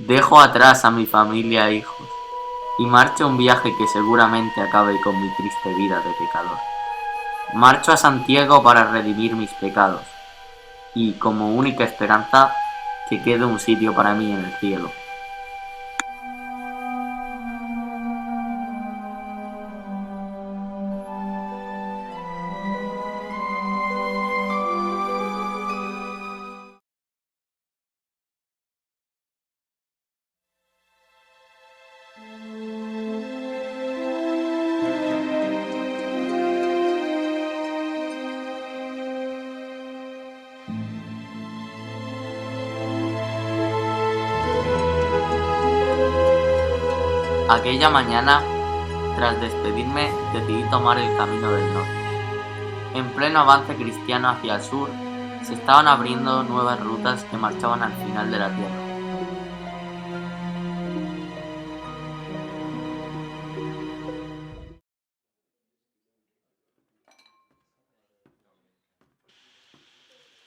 Dejo atrás a mi familia e hijos, y marcho a un viaje que seguramente acabe con mi triste vida de pecador. Marcho a Santiago para redimir mis pecados, y como única esperanza, que quede un sitio para mí en el cielo. Aquella mañana, tras despedirme, decidí tomar el camino del norte. En pleno avance cristiano hacia el sur, se estaban abriendo nuevas rutas que marchaban al final de la tierra.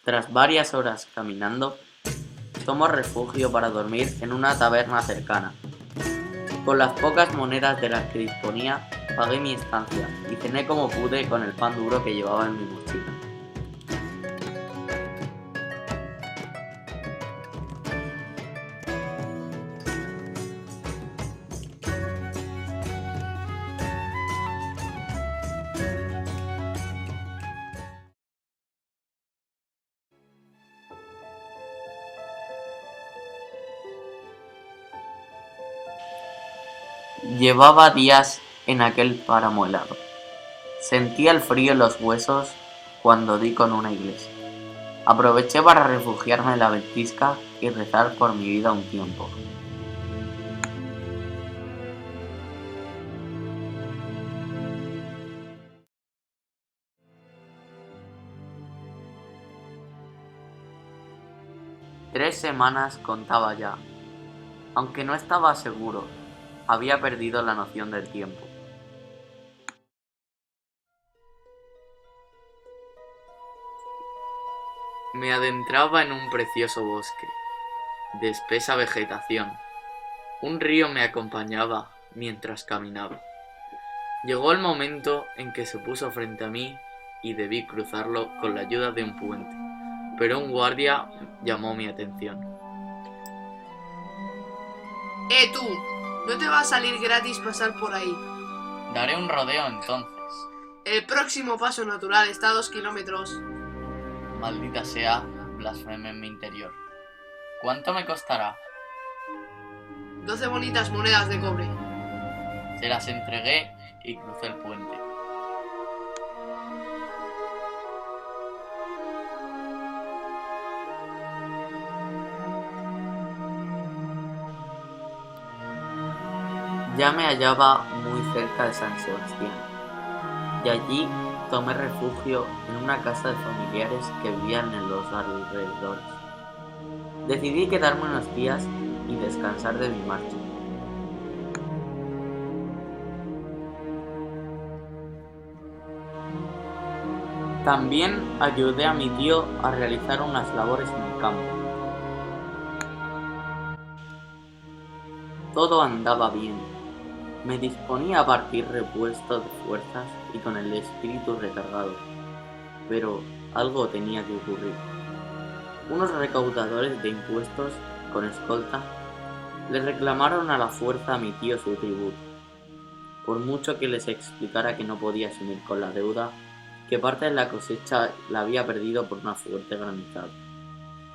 Tras varias horas caminando, tomo refugio para dormir en una taberna cercana. Con las pocas monedas de las que disponía, pagué mi estancia y cené como pude con el pan duro que llevaba en mi mochila. Llevaba días en aquel páramo helado. Sentía el frío en los huesos cuando di con una iglesia. Aproveché para refugiarme en la ventisca y rezar por mi vida un tiempo. 3 semanas contaba ya. Aunque no estaba seguro, había perdido la noción del tiempo. Me adentraba en un precioso bosque, de espesa vegetación. Un río me acompañaba mientras caminaba. Llegó el momento en que se puso frente a mí y debí cruzarlo con la ayuda de un puente, pero un guardia llamó mi atención. Tú! No te va a salir gratis pasar por ahí. Daré un rodeo entonces. El próximo paso natural está a 2 kilómetros. Maldita sea, blasfemé en mi interior. ¿Cuánto me costará? 12 bonitas monedas de cobre. Se las entregué y crucé el puente. Ya me hallaba muy cerca de San Sebastián, y allí tomé refugio en una casa de familiares que vivían en los alrededores. Decidí quedarme unos días y descansar de mi marcha. También ayudé a mi tío a realizar unas labores en el campo. Todo andaba bien. Me disponía a partir repuesto de fuerzas y con el espíritu recargado. Pero algo tenía que ocurrir. Unos recaudadores de impuestos, con escolta, le reclamaron a la fuerza a mi tío su tributo. Por mucho que les explicara que no podía asumir con la deuda, que parte de la cosecha la había perdido por una fuerte granizada.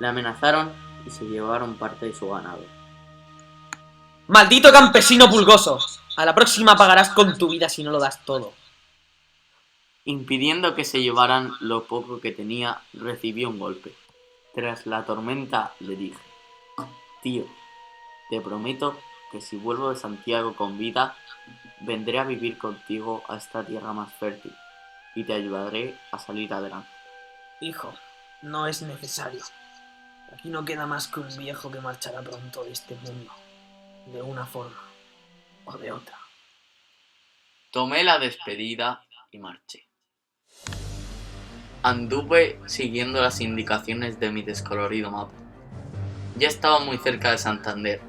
Le amenazaron y se llevaron parte de su ganado. ¡Maldito campesino pulgoso! A la próxima pagarás con tu vida si no lo das todo. Impidiendo que se llevaran lo poco que tenía, recibió un golpe. Tras la tormenta le dije: tío, te prometo que si vuelvo de Santiago con vida, vendré a vivir contigo a esta tierra más fértil y te ayudaré a salir adelante. Hijo, no es necesario. Aquí no queda más que un viejo que marchará pronto de este mundo, de una forma o de otra. Tomé la despedida y marché. Anduve siguiendo las indicaciones de mi descolorido mapa. Ya estaba muy cerca de Santander,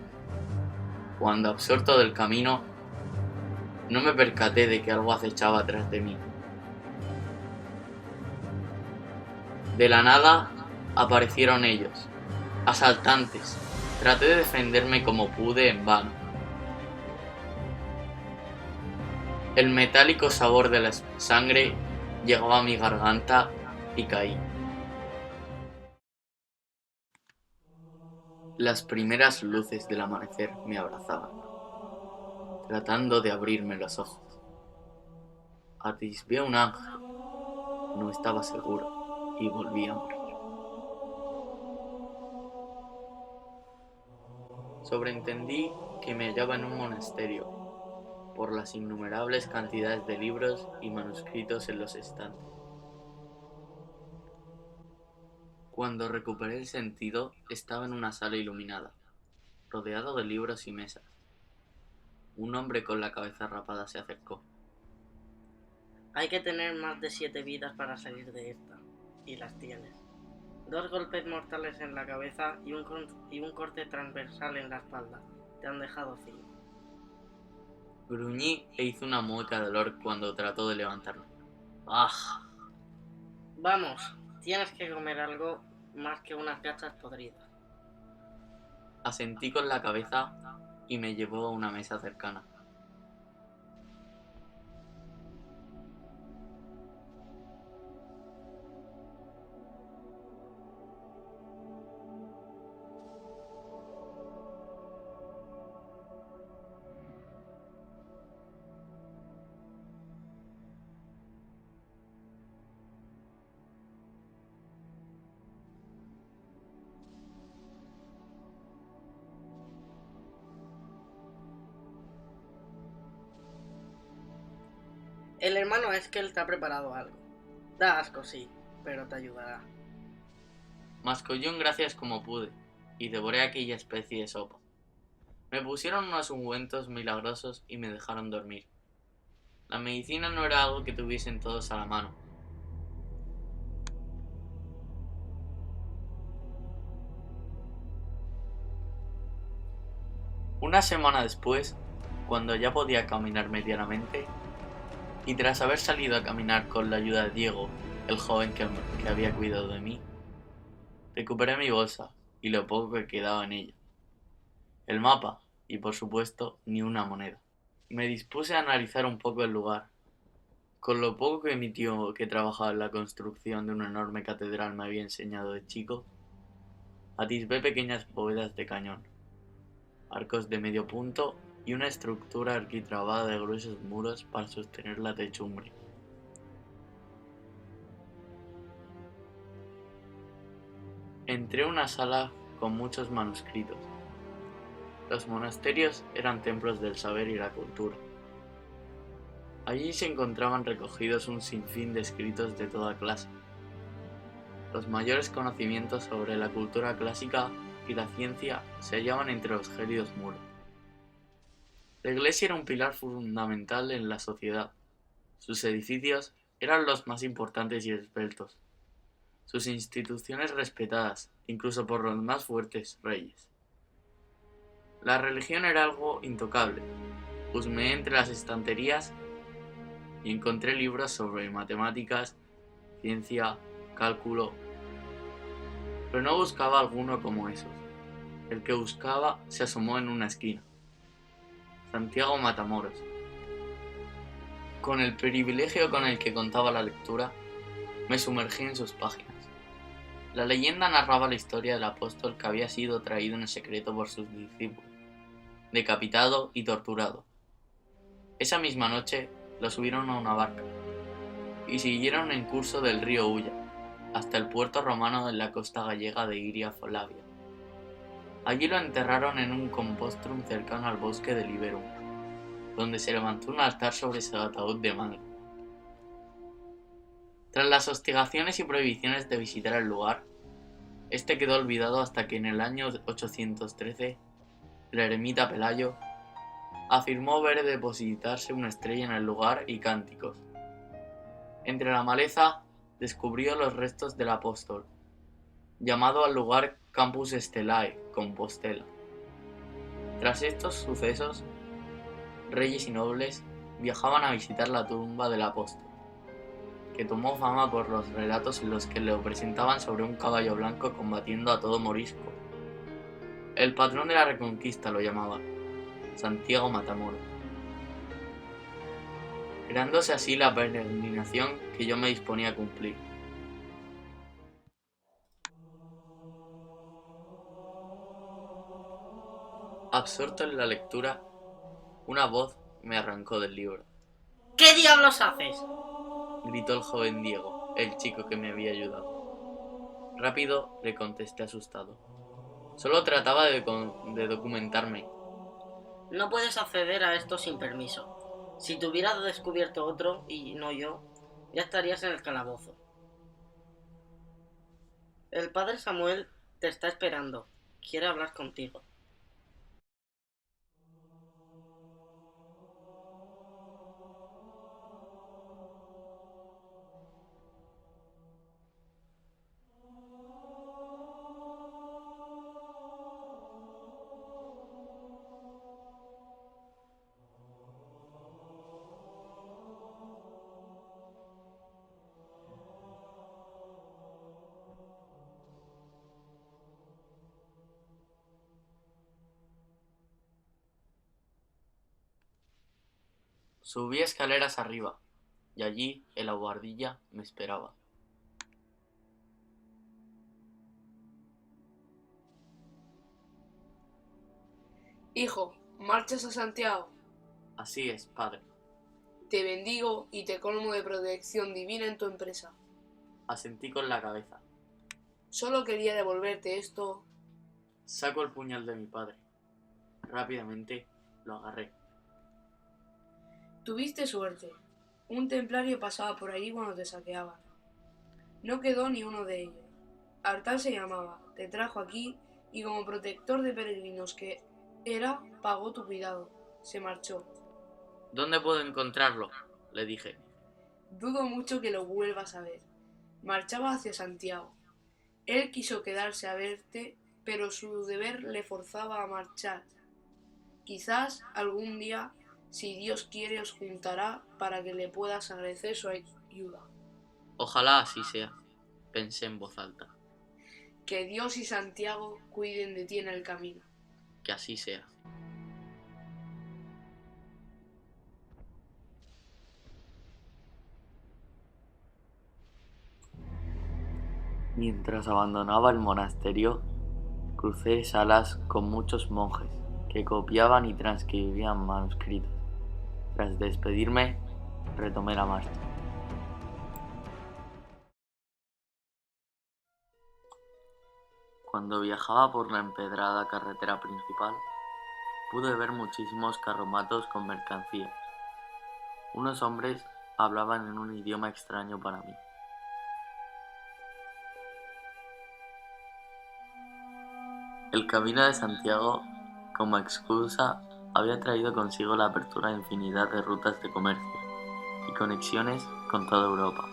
cuando, absorto del camino, no me percaté de que algo acechaba atrás de mí. De la nada aparecieron ellos, asaltantes. Traté de defenderme como pude en vano. El metálico sabor de la sangre llegó a mi garganta y caí. Las primeras luces del amanecer me abrazaban, tratando de abrirme los ojos. Atisbé un ángel, no estaba seguro, y volví a morir. Sobreentendí que me hallaba en un monasterio, por las innumerables cantidades de libros y manuscritos en los estantes. Cuando recuperé el sentido, estaba en una sala iluminada, rodeado de libros y mesas. Un hombre con la cabeza rapada se acercó. Hay que tener más de 7 vidas para salir de esta, y las tienes. 2 golpes mortales en la cabeza y un corte transversal en la espalda te han dejado ciego. Gruñí e hizo una mueca de dolor cuando trató de levantarme. ¡Ah! Vamos, tienes que comer algo más que unas gachas podridas. Asentí con la cabeza y me llevó a una mesa cercana. El hermano Eskel te ha preparado algo. Da asco, sí, pero te ayudará. Mascollé un gracias como pude y devoré aquella especie de sopa. Me pusieron unos ungüentos milagrosos y me dejaron dormir. La medicina no era algo que tuviesen todos a la mano. Una semana después, cuando ya podía caminar medianamente, y tras haber salido a caminar con la ayuda de Diego, el joven que había cuidado de mí, recuperé mi bolsa y lo poco que quedaba en ella. El mapa y, por supuesto, ni una moneda. Me dispuse a analizar un poco el lugar. Con lo poco que mi tío, que trabajaba en la construcción de una enorme catedral, me había enseñado de chico, atisbé pequeñas bóvedas de cañón, arcos de medio punto y una estructura arquitrabada de gruesos muros para sostener la techumbre. Entré a una sala con muchos manuscritos. Los monasterios eran templos del saber y la cultura. Allí se encontraban recogidos un sinfín de escritos de toda clase. Los mayores conocimientos sobre la cultura clásica y la ciencia se hallaban entre los gélidos muros. La iglesia era un pilar fundamental en la sociedad. Sus edificios eran los más importantes y esbeltos. Sus instituciones respetadas, incluso por los más fuertes reyes. La religión era algo intocable. Husmeé entre las estanterías y encontré libros sobre matemáticas, ciencia, cálculo. Pero no buscaba alguno como esos. El que buscaba se asomó en una esquina. Santiago Matamoros. Con el privilegio con el que contaba la lectura, me sumergí en sus páginas. La leyenda narraba la historia del apóstol que había sido traído en secreto por sus discípulos, decapitado y torturado. Esa misma noche lo subieron a una barca y siguieron en curso del río Ulla hasta el puerto romano en la costa gallega de Iria Flavia. Allí lo enterraron en un compostrum cercano al bosque de Liberum, donde se levantó un altar sobre su ataúd de madera. Tras las hostigaciones y prohibiciones de visitar el lugar, este quedó olvidado hasta que en el año 813 el eremita Pelayo afirmó ver depositarse una estrella en el lugar y cánticos. Entre la maleza descubrió los restos del apóstol, llamado al lugar Campus Stellae, Compostela. Tras estos sucesos, reyes y nobles viajaban a visitar la tumba del apóstol, que tomó fama por los relatos en los que lo presentaban sobre un caballo blanco combatiendo a todo morisco. El patrón de la Reconquista lo llamaba Santiago Matamoros, creándose así la peregrinación que yo me disponía a cumplir. Absorto en la lectura, una voz me arrancó del libro. ¿Qué diablos haces? Gritó el joven Diego, el chico que me había ayudado. Rápido le contesté asustado. Solo trataba de documentarme. No puedes acceder a esto sin permiso. Si te hubiera descubierto otro, y no yo, ya estarías en el calabozo. El padre Samuel te está esperando. Quiere hablar contigo. Subí escaleras arriba, y allí el aguardilla me esperaba. Hijo, ¿marchas a Santiago? Así es, padre. Te bendigo y te colmo de protección divina en tu empresa. Asentí con la cabeza. Solo quería devolverte esto. Saco el puñal de mi padre. Rápidamente lo agarré. Tuviste suerte. Un templario pasaba por allí cuando te saqueaban. No quedó ni uno de ellos. Artal se llamaba, te trajo aquí y como protector de peregrinos que era, pagó tu cuidado. Se marchó. ¿Dónde puedo encontrarlo?, le dije. Dudo mucho que lo vuelvas a ver. Marchaba hacia Santiago. Él quiso quedarse a verte, pero su deber le forzaba a marchar. Quizás algún día, si Dios quiere, os juntará para que le puedas agradecer su ayuda. Ojalá así sea, pensé en voz alta. Que Dios y Santiago cuiden de ti en el camino. Que así sea. Mientras abandonaba el monasterio, crucé salas con muchos monjes que copiaban y transcribían manuscritos. Tras despedirme, retomé la marcha. Cuando viajaba por la empedrada carretera principal, pude ver muchísimos carromatos con mercancías. Unos hombres hablaban en un idioma extraño para mí. El camino de Santiago, como excusa, había traído consigo la apertura de infinidad de rutas de comercio y conexiones con toda Europa.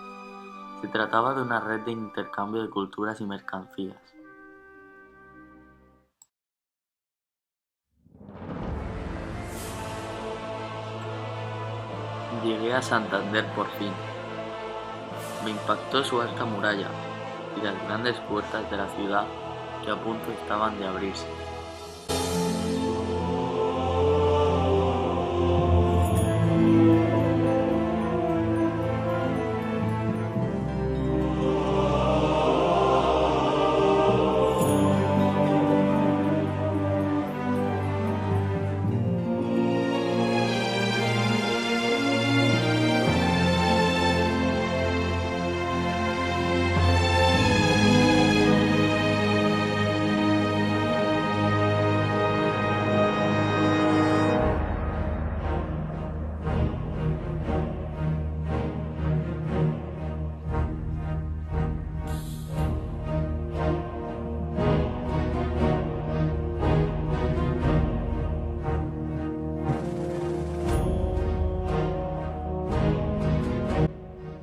Se trataba de una red de intercambio de culturas y mercancías. Llegué a Santander por fin. Me impactó su alta muralla y las grandes puertas de la ciudad que a punto estaban de abrirse.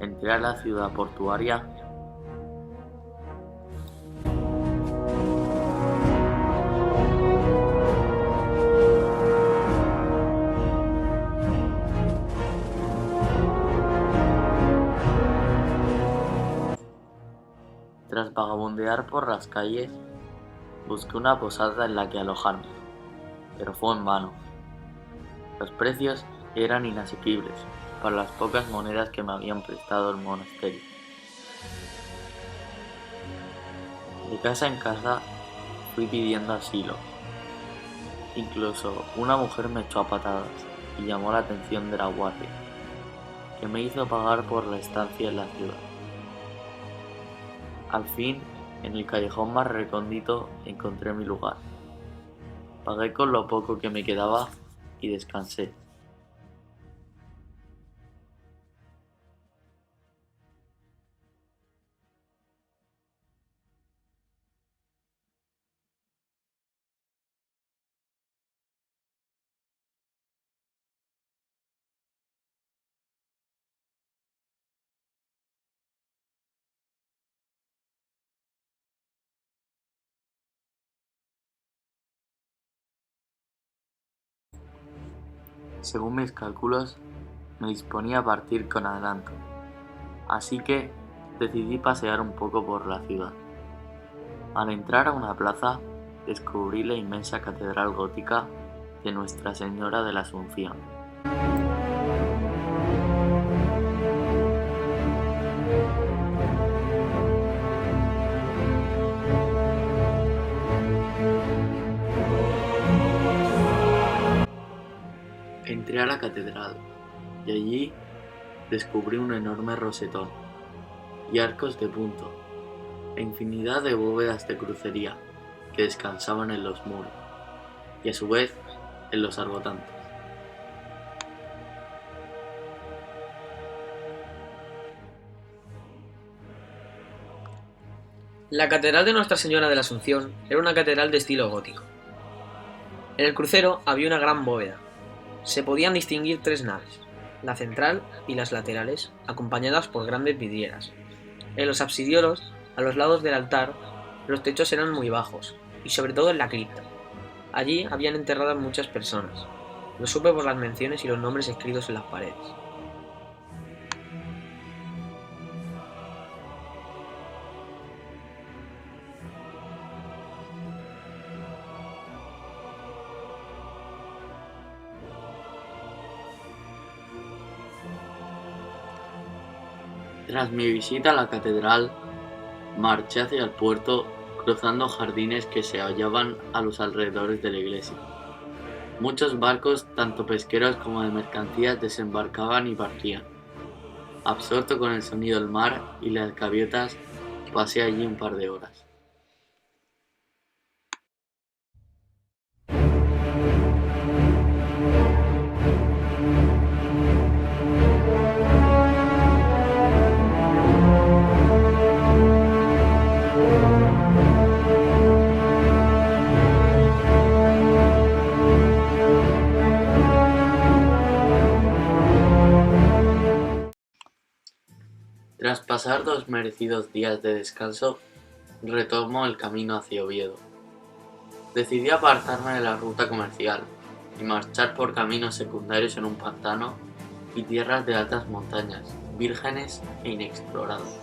Entré a la ciudad portuaria ondear por las calles, busqué una posada en la que alojarme, pero fue en vano. Los precios eran inasequibles para las pocas monedas que me habían prestado el monasterio. De casa en casa fui pidiendo asilo. Incluso una mujer me echó a patadas y llamó la atención de la guardia, que me hizo pagar por la estancia en la ciudad. Al fin, en el callejón más recóndito encontré mi lugar. Pagué con lo poco que me quedaba y descansé. Según mis cálculos, me disponía a partir con adelanto, así que decidí pasear un poco por la ciudad. Al entrar a una plaza, descubrí la inmensa catedral gótica de Nuestra Señora de la Asunción. Entré a la catedral y allí descubrí un enorme rosetón y arcos de punto e infinidad de bóvedas de crucería que descansaban en los muros y a su vez en los arbotantes. La Catedral de Nuestra Señora de la Asunción era una catedral de estilo gótico. En el crucero había una gran bóveda. Se podían distinguir 3 naves, la central y las laterales, acompañadas por grandes vidrieras. En los absidiolos, a los lados del altar, los techos eran muy bajos, y sobre todo en la cripta. Allí habían enterradas muchas personas. Lo supe por las menciones y los nombres escritos en las paredes. Tras mi visita a la catedral, marché hacia el puerto cruzando jardines que se hallaban a los alrededores de la iglesia. Muchos barcos, tanto pesqueros como de mercancías, desembarcaban y partían. Absorto con el sonido del mar y las gaviotas, pasé allí un par de horas. Tras pasar 2 merecidos días de descanso, retomo el camino hacia Oviedo. Decidí apartarme de la ruta comercial y marchar por caminos secundarios en un pantano y tierras de altas montañas, vírgenes e inexploradas.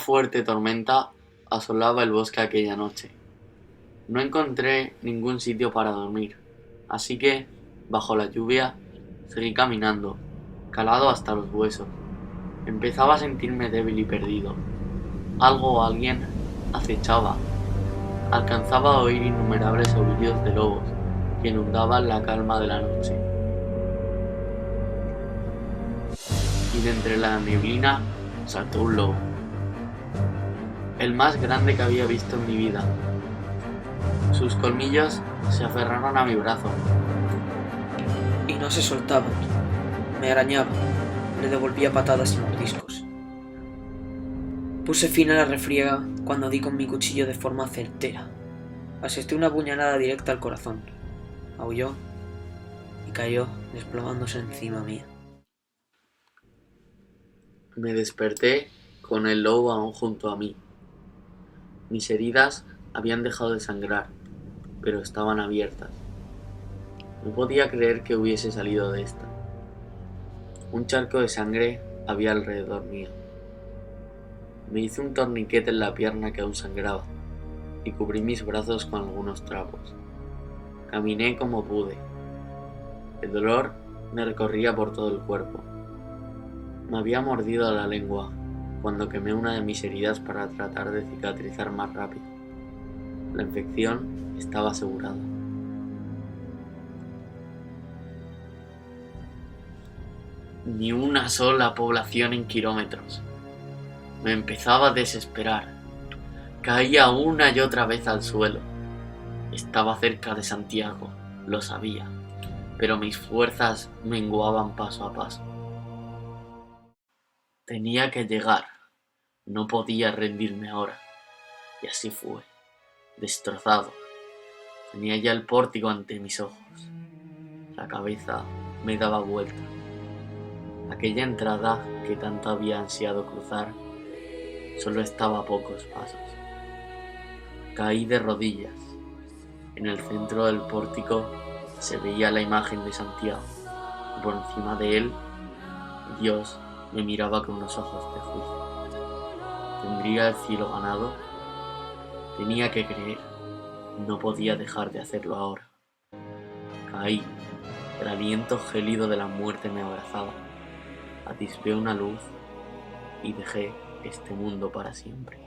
fuerte tormenta asolaba el bosque aquella noche. No encontré ningún sitio para dormir, así que, bajo la lluvia, seguí caminando, calado hasta los huesos. Empezaba a sentirme débil y perdido. Algo o alguien acechaba. Alcanzaba a oír innumerables aullidos de lobos que inundaban la calma de la noche. Y de entre la neblina saltó un lobo, el más grande que había visto en mi vida. Sus colmillos se aferraron a mi brazo. Y no se soltaban. Me arañaba. Le devolvía patadas y mordiscos. Puse fin a la refriega cuando di con mi cuchillo de forma certera. Asesté una puñalada directa al corazón. Aulló y cayó desplomándose encima mía. Me desperté con el lobo aún junto a mí. Mis heridas habían dejado de sangrar, pero estaban abiertas. No podía creer que hubiese salido de esta. Un charco de sangre había alrededor mío. Me hice un torniquete en la pierna que aún sangraba y cubrí mis brazos con algunos trapos. Caminé como pude. El dolor me recorría por todo el cuerpo. Me había mordido la lengua cuando quemé una de mis heridas para tratar de cicatrizar más rápido. La infección estaba asegurada. Ni una sola población en kilómetros. Me empezaba a desesperar. Caía una y otra vez al suelo. Estaba cerca de Santiago, lo sabía, pero mis fuerzas menguaban paso a paso. Tenía que llegar. No podía rendirme ahora. Y así fue. Destrozado. Tenía ya el pórtico ante mis ojos. La cabeza me daba vuelta. Aquella entrada que tanto había ansiado cruzar solo estaba a pocos pasos. Caí de rodillas. En el centro del pórtico se veía la imagen de Santiago. Y por encima de él, Dios me miraba con unos ojos de juicio. ¿Tendría el cielo ganado? Tenía que creer. No podía dejar de hacerlo ahora. Caí. El aliento gélido de la muerte me abrazaba. Atisbé una luz y dejé este mundo para siempre.